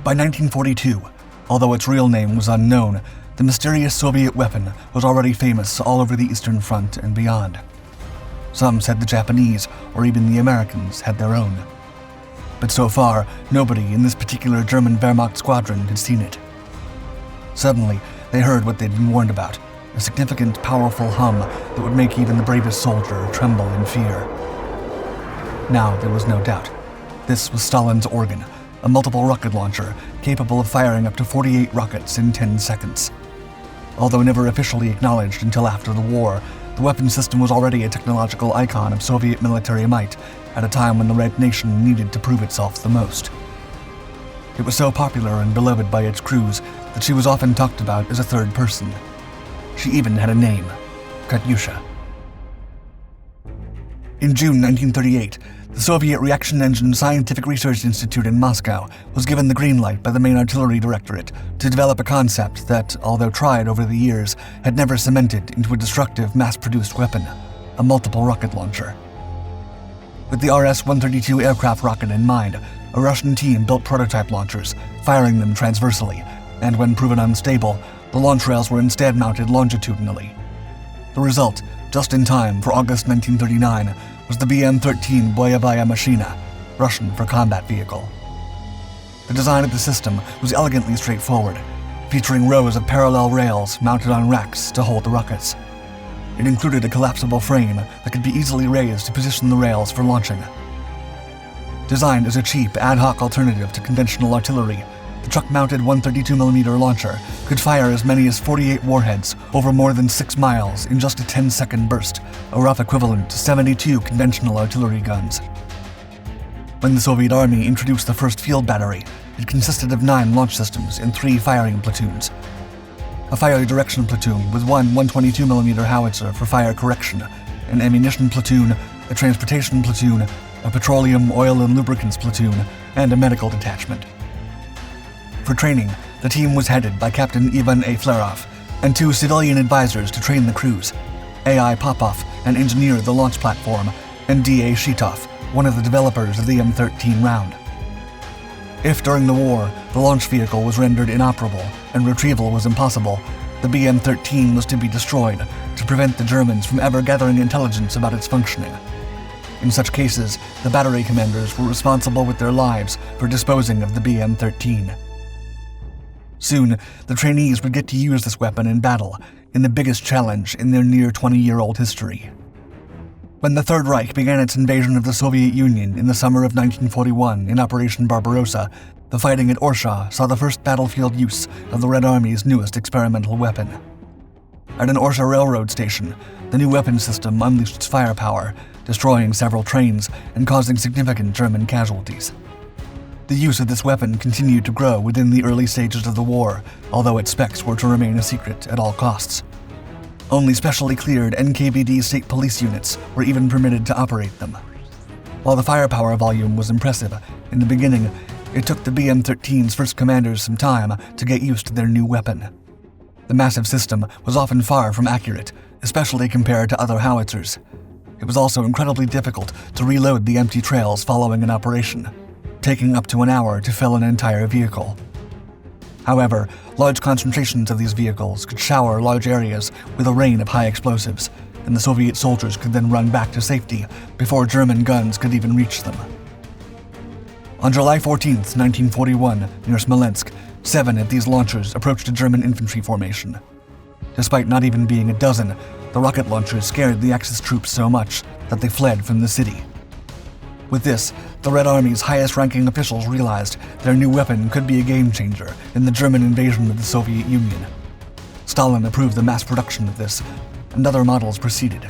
By 1942, although its real name was unknown, the mysterious Soviet weapon was already famous all over the Eastern Front and beyond. Some said the Japanese, or even the Americans, had their own. But so far, nobody in this particular German Wehrmacht squadron had seen it. Suddenly, they heard what they'd been warned about, a significant, powerful hum that would make even the bravest soldier tremble in fear. Now there was no doubt. This was Stalin's organ, a multiple rocket launcher capable of firing up to 48 rockets in 10 seconds. Although never officially acknowledged until after the war, the weapon system was already a technological icon of Soviet military might at a time when the Red Nation needed to prove itself the most. It was so popular and beloved by its crews that she was often talked about as a third person. She even had a name, Katyusha. In June 1938, the Soviet Reaction Engine Scientific Research Institute in Moscow was given the green light by the main artillery directorate to develop a concept that, although tried over the years, had never cemented into a destructive mass-produced weapon, a multiple rocket launcher. With the RS-132 aircraft rocket in mind, a Russian team built prototype launchers, firing them transversely, and when proven unstable, the launch rails were instead mounted longitudinally. The result, just in time for August 1939, was the BM-13 Boyevaya Machina, Russian for combat vehicle. The design of the system was elegantly straightforward, featuring rows of parallel rails mounted on racks to hold the rockets. It included a collapsible frame that could be easily raised to position the rails for launching. Designed as a cheap, ad hoc alternative to conventional artillery, the truck-mounted 132mm launcher could fire as many as 48 warheads over more than 6 miles in just a 10-second burst, a rough equivalent to 72 conventional artillery guns. When the Soviet Army introduced the first field battery, it consisted of 9 launch systems in 3 firing platoons. A fire direction platoon with one 122mm howitzer for fire correction, an ammunition platoon, a transportation platoon, a petroleum, oil, and lubricants platoon, and a medical detachment. For training, the team was headed by Captain Ivan A. Flerov and 2 civilian advisors to train the crews, A.I. Popov, an engineer of the launch platform, and D.A. Shitov, one of the developers of the M13 round. If during the war, the launch vehicle was rendered inoperable and retrieval was impossible, the BM-13 was to be destroyed to prevent the Germans from ever gathering intelligence about its functioning. In such cases, the battery commanders were responsible with their lives for disposing of the BM-13. Soon, the trainees would get to use this weapon in battle, in the biggest challenge in their near 20-year-old history. When the Third Reich began its invasion of the Soviet Union in the summer of 1941 in Operation Barbarossa, the fighting at Orsha saw the first battlefield use of the Red Army's newest experimental weapon. At an Orsha railroad station, the new weapon system unleashed its firepower, destroying several trains and causing significant German casualties. The use of this weapon continued to grow within the early stages of the war, although its specs were to remain a secret at all costs. Only specially cleared NKVD state police units were even permitted to operate them. While the firepower volume was impressive, in the beginning, it took the BM-13's first commanders some time to get used to their new weapon. The massive system was often far from accurate, especially compared to other howitzers. It was also incredibly difficult to reload the empty trails following an operation, taking up to an hour to fill an entire vehicle. However, large concentrations of these vehicles could shower large areas with a rain of high explosives, and the Soviet soldiers could then run back to safety before German guns could even reach them. On July 14, 1941, near Smolensk, 7 of these launchers approached a German infantry formation. Despite not even being a dozen, the rocket launchers scared the Axis troops so much that they fled from the city. With this, the Red Army's highest-ranking officials realized their new weapon could be a game-changer in the German invasion of the Soviet Union. Stalin approved the mass production of this, and other models proceeded.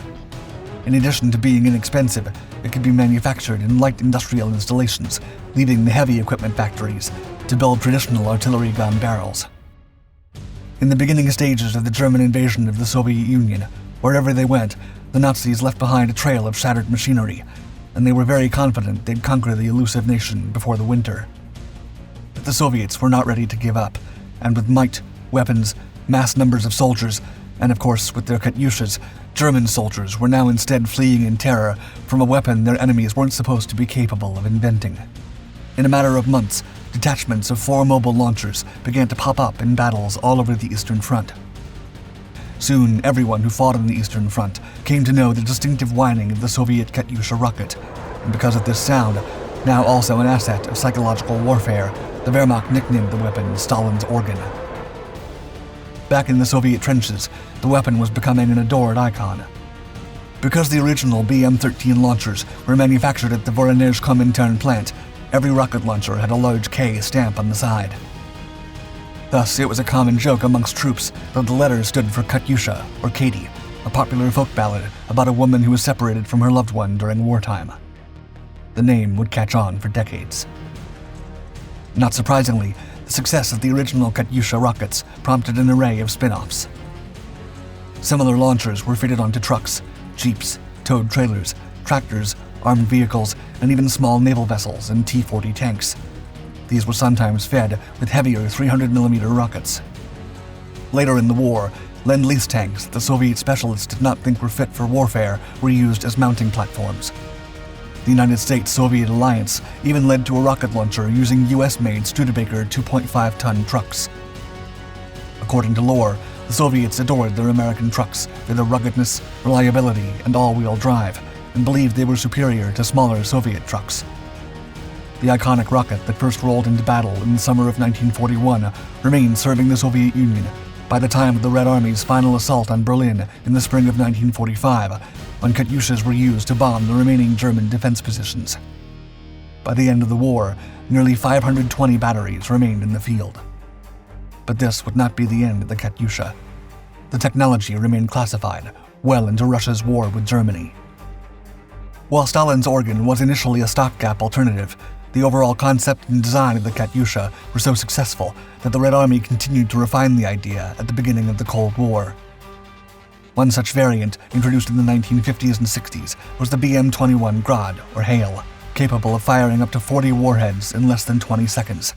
In addition to being inexpensive, it could be manufactured in light industrial installations, leaving the heavy equipment factories to build traditional artillery gun barrels. In the beginning stages of the German invasion of the Soviet Union, wherever they went, the Nazis left behind a trail of shattered machinery, and they were very confident they'd conquer the elusive nation before the winter. But the Soviets were not ready to give up, and with might, weapons, mass numbers of soldiers, and of course with their Katyushas, German soldiers were now instead fleeing in terror from a weapon their enemies weren't supposed to be capable of inventing. In a matter of months, detachments of 4 mobile launchers began to pop up in battles all over the Eastern Front. Soon, everyone who fought on the Eastern Front came to know the distinctive whining of the Soviet Katyusha rocket, and because of this sound, now also an asset of psychological warfare, the Wehrmacht nicknamed the weapon Stalin's organ. Back in the Soviet trenches, the weapon was becoming an adored icon. Because the original BM-13 launchers were manufactured at the Voronezh Komintern plant, every rocket launcher had a large K stamp on the side. Thus, it was a common joke amongst troops that the letters stood for Katyusha, or Katie, a popular folk ballad about a woman who was separated from her loved one during wartime. The name would catch on for decades. Not surprisingly, the success of the original Katyusha rockets prompted an array of spin-offs. Similar launchers were fitted onto trucks, jeeps, towed trailers, tractors, armed vehicles, and even small naval vessels and T-40 tanks. These were sometimes fed with heavier 300mm rockets. Later in the war, Lend-Lease tanks that the Soviet specialists did not think were fit for warfare were used as mounting platforms. The United States-Soviet alliance even led to a rocket launcher using US-made Studebaker 2.5-ton trucks. According to lore, the Soviets adored their American trucks for their ruggedness, reliability, and all-wheel drive, and believed they were superior to smaller Soviet trucks. The iconic rocket that first rolled into battle in the summer of 1941 remained serving the Soviet Union by the time of the Red Army's final assault on Berlin in the spring of 1945, when Katyushas were used to bomb the remaining German defense positions. By the end of the war, nearly 520 batteries remained in the field. But this would not be the end of the Katyusha. The technology remained classified well into Russia's war with Germany. While Stalin's organ was initially a stopgap alternative, the overall concept and design of the Katyusha were so successful that the Red Army continued to refine the idea at the beginning of the Cold War. One such variant, introduced in the 1950s and 60s, was the BM-21 Grad, or Hail, capable of firing up to 40 warheads in less than 20 seconds.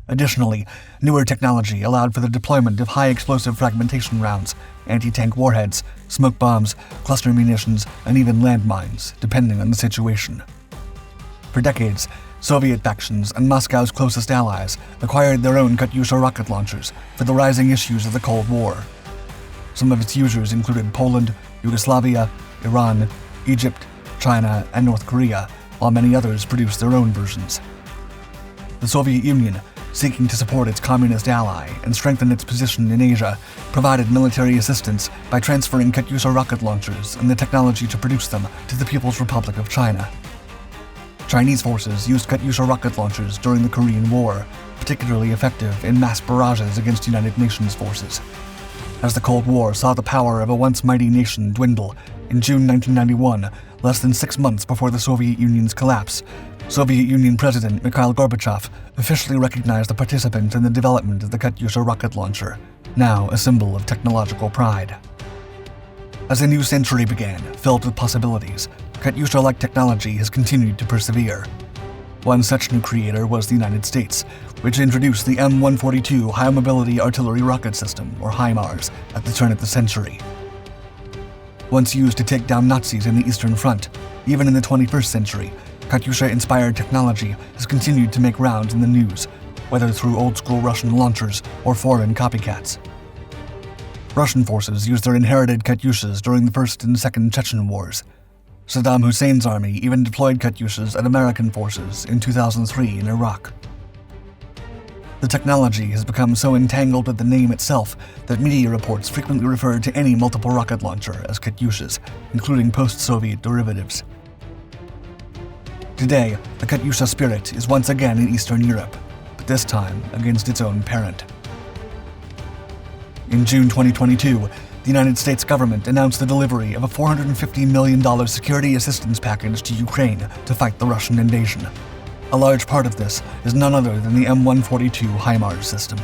Additionally, newer technology allowed for the deployment of high-explosive fragmentation rounds, anti-tank warheads, smoke bombs, cluster munitions, and even landmines, depending on the situation. For decades, Soviet factions and Moscow's closest allies acquired their own Katyusha rocket launchers for the rising issues of the Cold War. Some of its users included Poland, Yugoslavia, Iran, Egypt, China, and North Korea, while many others produced their own versions. The Soviet Union, seeking to support its communist ally and strengthen its position in Asia, provided military assistance by transferring Katyusha rocket launchers and the technology to produce them to the People's Republic of China. Chinese forces used Katyusha rocket launchers during the Korean War, particularly effective in mass barrages against United Nations forces. As the Cold War saw the power of a once mighty nation dwindle, in June 1991, less than 6 months before the Soviet Union's collapse, Soviet Union President Mikhail Gorbachev officially recognized the participant in the development of the Katyusha rocket launcher, now a symbol of technological pride. As a new century began, filled with possibilities, Katyusha-like technology has continued to persevere. One such new creator was the United States, which introduced the M142 High Mobility Artillery Rocket System, or HIMARS, at the turn of the century. Once used to take down Nazis in the Eastern Front, even in the 21st century, Katyusha-inspired technology has continued to make rounds in the news, whether through old-school Russian launchers or foreign copycats. Russian forces used their inherited Katyushas during the First and Second Chechen Wars. Saddam Hussein's army even deployed Katyushas at American forces in 2003 in Iraq. The technology has become so entangled with the name itself that media reports frequently refer to any multiple rocket launcher as Katyushas, including post-Soviet derivatives. Today, the Katyusha spirit is once again in Eastern Europe, but this time against its own parent. In June 2022, the United States government announced the delivery of a $450 million security assistance package to Ukraine to fight the Russian invasion. A large part of this is none other than the M142 HIMARS system.